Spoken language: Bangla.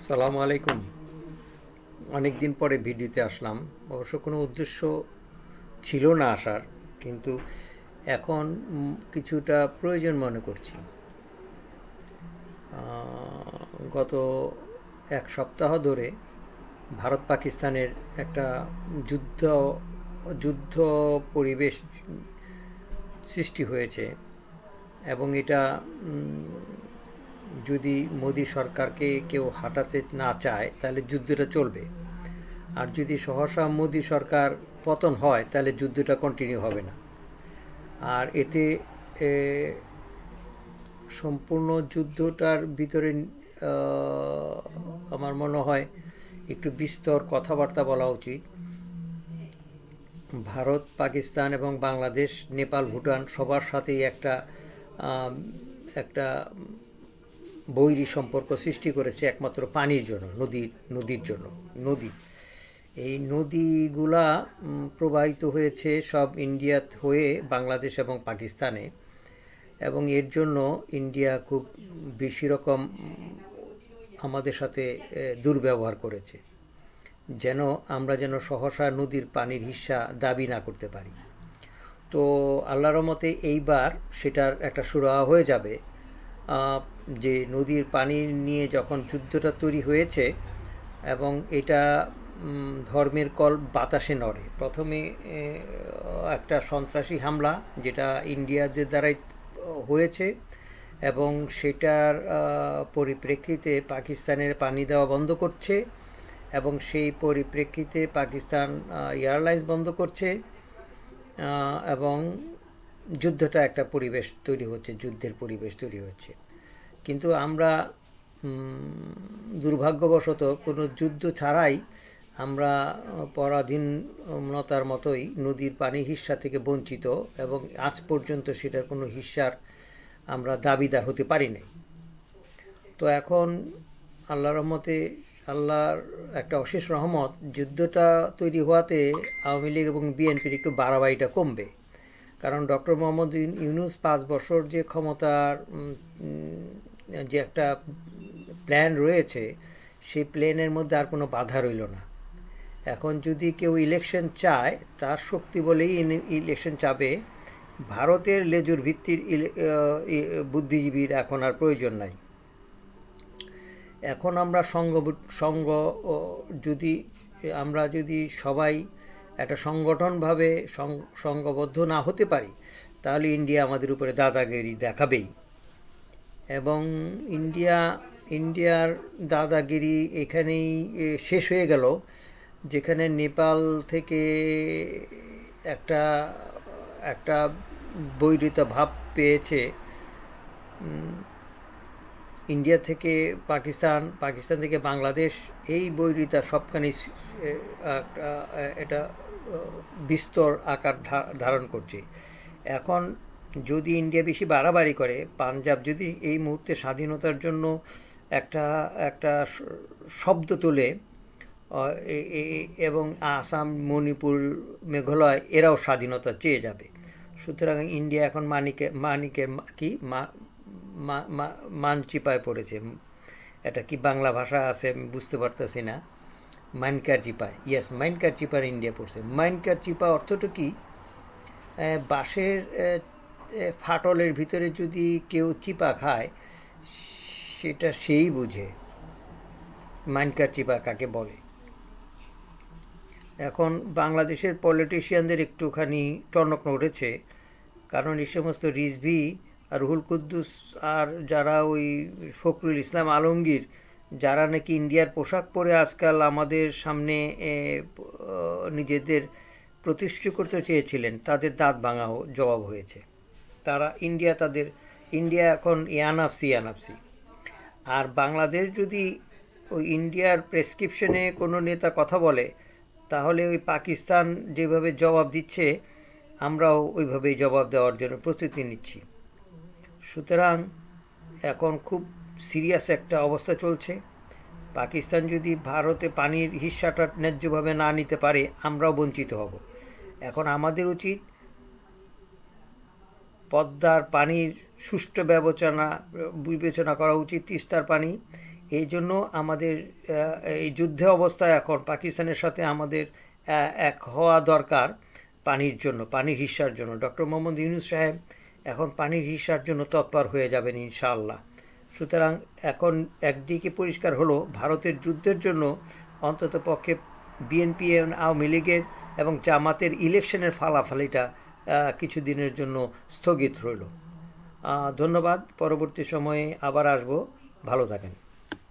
সালামু আলাইকুম। অনেক দিন পরে ভিডিওতে আসলাম। অবশ্য কোনো উদ্দেশ্য ছিল না আসার, কিন্তু এখন কিছুটা প্রয়োজন মনে করছি। গত এক সপ্তাহ ধরে ভারত পাকিস্তানের একটা যুদ্ধ যুদ্ধ পরিবেশ সৃষ্টি হয়েছে, এবং এটা যদি মোদি সরকারকে কেউ হাঁটাতে না চায় তাহলে যুদ্ধটা চলবে। আর যদি সহসা মোদি সরকার পতন হয় তাহলে যুদ্ধটা কন্টিনিউ হবে না। আর এতে এ, সম্পূর্ণ যুদ্ধটার ভিতরে আমার মনে হয় একটু বিস্তর কথাবার্তা বলা উচিত। ভারত, পাকিস্তান এবং বাংলাদেশ, নেপাল, ভুটান সবার সাথেই একটা আম, একটা বৈরী সম্পর্ক সৃষ্টি করেছে একমাত্র পানির জন্য, নদীর জন্য। নদী, এই নদীগুলা প্রবাহিত হয়েছে সব ইন্ডিয়া হয়ে বাংলাদেশ এবং পাকিস্তানে, এবং এর জন্য ইন্ডিয়া খুব বেশি রকম আমাদের সাথে দুর্ব্যবহার করেছে, যেন আমরা যেন সহসা নদীর পানির হিস্সা দাবি না করতে পারি। তো আল্লাহর মতে এইবার সেটার একটা সুরাহা হয়ে যাবে। যে নদীর পানি নিয়ে যখন যুদ্ধটা তৈরি হয়েছে, এবং এটা ধর্মের কল বাতাসে নড়ে। প্রথমে একটা সন্ত্রাসী হামলা যেটা ইন্ডিয়াদের দ্বারাই হয়েছে, এবং সেটার পরিপ্রেক্ষিতে পাকিস্তানের পানি দেওয়া বন্ধ করছে, এবং সেই পরিপ্রেক্ষিতে পাকিস্তান এয়ারলাইন্স বন্ধ করছে, এবং যুদ্ধটা একটা পরিবেশ তৈরি হচ্ছে, যুদ্ধের পরিবেশ তৈরি হচ্ছে। কিন্তু আমরা দুর্ভাগ্যবশত কোনো যুদ্ধ ছাড়াই আমরা পরাধীনতার মতোই নদীর পানি হিস্সা থেকে বঞ্চিত, এবং আজ পর্যন্ত সেটার কোনো হিস্সার আমরা দাবিদার হতে পারি নাই। তো এখন আল্লাহর রহমতে, আল্লাহর একটা অশেষ রহমত, যুদ্ধটা তৈরি হওয়াতে আওয়ামী লীগ এবং বিএনপির একটু বাড়াবাড়িটা কমবে। কারণ ডক্টর মোহাম্মদ ইউনূস 5 বছর যে ক্ষমতার যে একটা প্ল্যান রয়েছে, সেই প্ল্যানের মধ্যে আর কোনো বাধা রইল না। এখন যদি কেউ ইলেকশন চায়, তার শক্তি বলেই ইলেকশন চাবে। ভারতের লেজুর ভিত্তির বুদ্ধিজীবীর এখন আর প্রয়োজন নাই। এখন আমরা সঙ্গ যদি আমরা যদি সবাই একটা সংগঠনভাবে সংঘবদ্ধ না হতে পারি, তাহলে ইন্ডিয়া আমাদের উপরে দাদাগিরি দেখাবেই। এবং ইন্ডিয়ার দাদাগিরি এখানেই শেষ হয়ে গেল, যেখানে নেপাল থেকে একটা একটা বৈরিতা ভাব পেয়েছে ইন্ডিয়া থেকে পাকিস্তান, পাকিস্তান থেকে বাংলাদেশ। এই বৈরিতা সবখানি এটা বিস্তর আকার ধারণ করছে। এখন যদি ইন্ডিয়া বেশি বাড়াবাড়ি করে, পাঞ্জাব যদি এই মুহূর্তে স্বাধীনতার জন্য একটা একটা শব্দ তোলে, এবং আসাম, মণিপুর, মেঘালয় এরাও স্বাধীনতা চেয়ে যাবে। সুতরাং ইন্ডিয়া এখন মানিকের কি মানচিপায় পড়েছে। এটা কি বাংলা ভাষা আছে আমি বুঝতে পারতেছি না। মাইনকার চিপায়, ইয়েস, মাইনকার চিপার ইন্ডিয়া পড়ছে। মাইনকার চিপা অর্থটা কি? বাঁশের ফাটলের ভিতরে যদি কেউ চিপা খায়, সেটা সেই বুঝে মাইনকার চিপা কাকে বলে। এখন বাংলাদেশের পলিটিশিয়ানদের একটুখানি টনক নড়েছে, কারণ এই সমস্ত রিজভি আর রুহুল কুদ্দুস আর যারা ওই ফখরুল ইসলাম আলমগীর, যারা নাকি ইন্ডিয়ার পোশাক পরে আজকাল আমাদের সামনে নিজেদের প্রতিষ্ঠিত করতে চেয়েছিলেন, তাদের দাঁত ভাঙা জবাব হয়েছে। তারা ইন্ডিয়া এখন ইয়ানাফসি। আর বাংলাদেশ যদি ওই ইন্ডিয়ার প্রেসক্রিপশনে কোনো নেতা কথা বলে, তাহলে ওই পাকিস্তান যেভাবে জবাব দিচ্ছে, আমরাও ওইভাবেই জবাব দেওয়ার জন্য প্রস্তুতি নিচ্ছি। সুতরাং এখন খুব সিরিয়াস একটা অবস্থা চলছে। পাকিস্তান যদি ভারতে পানির হিস্সাটা ন্যায্যভাবে না নিতে পারে, আমরাও বঞ্চিত হব। এখন আমাদের উচিত পদ্মার পানির সুষ্ঠু বিবেচনা করা উচিত, তিস্তার পানি, এই জন্য আমাদের এই যুদ্ধে অবস্থায় এখন পাকিস্তানের সাথে আমাদের এক হওয়া দরকার পানির জন্য, পানির হিস্যার জন্য। ডক্টর মোহাম্মদ ইউনূস সাহেব এখন পানির হিস্যার জন্য তৎপর হয়ে যাবেন ইনশাআল্লাহ। সুতরাং এখন একদিকে পরিষ্কার হলো ভারতের যুদ্ধের জন্য অন্ততপক্ষে বিএনপি, আওয়ামী লীগের এবং জামাতের ইলেকশনের ফালাফালিটা কিছুদিনের জন্য স্থগিত রইল। ধন্যবাদ। পরবর্তী সময়ে আবার আসবো। ভালো থাকেন।